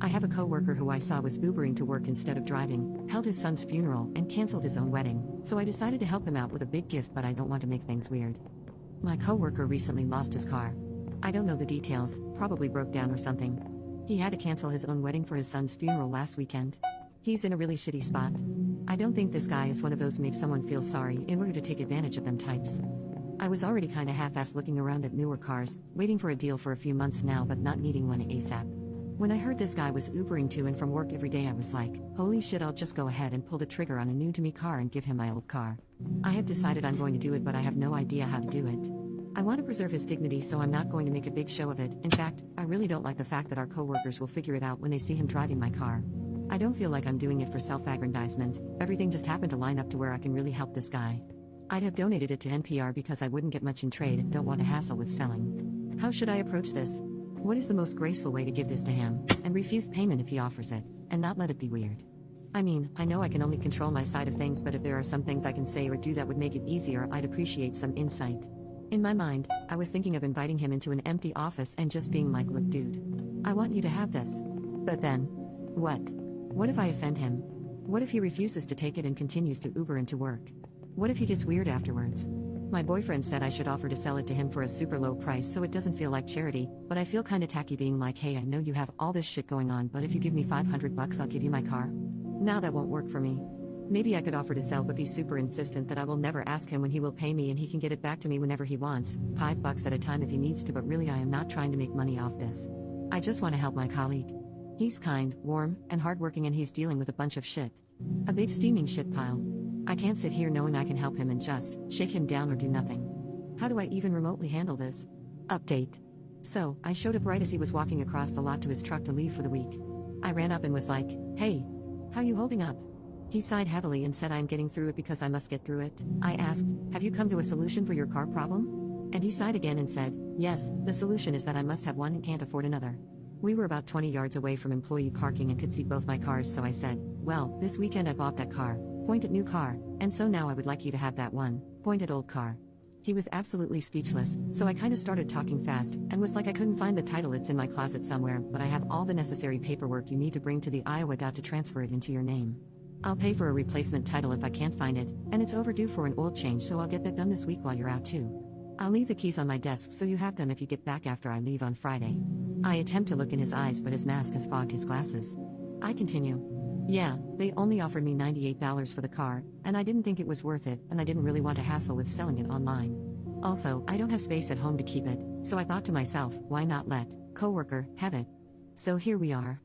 I have a coworker who I saw was Ubering to work instead of driving, held his son's funeral, and canceled his own wedding, so I decided to help him out with a big gift, but I don't want to make things weird. My coworker recently lost his car. I don't know the details, probably broke down or something. He had to cancel his own wedding for his son's funeral last weekend. He's in a really shitty spot. I don't think this guy is one of those make someone feel sorry in order to take advantage of them types. I was already kinda half-assed looking around at newer cars, waiting for a deal for a few months now but not needing one ASAP. When I heard this guy was Ubering to and from work every day, I was like, holy shit, I'll just go ahead and pull the trigger on a new-to-me car and give him my old car. I have decided I'm going to do it, but I have no idea how to do it. I want to preserve his dignity, so I'm not going to make a big show of it. In fact, I really don't like the fact that our coworkers will figure it out when they see him driving my car. I don't feel like I'm doing it for self-aggrandizement. Everything just happened to line up to where I can really help this guy. I'd have donated it to NPR because I wouldn't get much in trade and don't want to hassle with selling. How should I approach this? What is the most graceful way to give this to him, and refuse payment if he offers it, and not let it be weird? I mean, I know I can only control my side of things, but if there are some things I can say or do that would make it easier, I'd appreciate some insight. In my mind, I was thinking of inviting him into an empty office and just being like, look dude, I want you to have this. But then, what? What if I offend him? What if he refuses to take it and continues to Uber into work? What if he gets weird afterwards? My boyfriend said I should offer to sell it to him for a super low price so it doesn't feel like charity, but I feel kinda tacky being like, hey, I know you have all this shit going on, but if you give me $500 I'll give you my car. Now that won't work for me. Maybe I could offer to sell but be super insistent that I will never ask him when he will pay me and he can get it back to me whenever he wants, $5 at a time if he needs to, but really I am not trying to make money off this. I just want to help my colleague. He's kind, warm, and hardworking, and he's dealing with a bunch of shit. A big steaming shit pile. I can't sit here knowing I can help him and just shake him down or do nothing. How do I even remotely handle this? Update. So, I showed up right as he was walking across the lot to his truck to leave for the week. I ran up and was like, hey, how you holding up? He sighed heavily and said, I'm getting through it because I must get through it. I asked, have you come to a solution for your car problem? And he sighed again and said, yes, the solution is that I must have one and can't afford another. We were about 20 yards away from employee parking and could see both my cars, so I said, well, this weekend I bought that car, point at new car, and so now I would like you to have that one, point at old car. He was absolutely speechless, so I kinda started talking fast, and was like, I couldn't find the title, it's in my closet somewhere, but I have all the necessary paperwork you need to bring to the Iowa dot to transfer it into your name. I'll pay for a replacement title if I can't find it, and it's overdue for an oil change, so I'll get that done this week while you're out too. I'll leave the keys on my desk so you have them if you get back after I leave on Friday. I attempt to look in his eyes, but his mask has fogged his glasses. I continue. Yeah, they only offered me $98 for the car, and I didn't think it was worth it, and I didn't really want to hassle with selling it online. Also, I don't have space at home to keep it, so I thought to myself, why not let coworker have it? So here we are.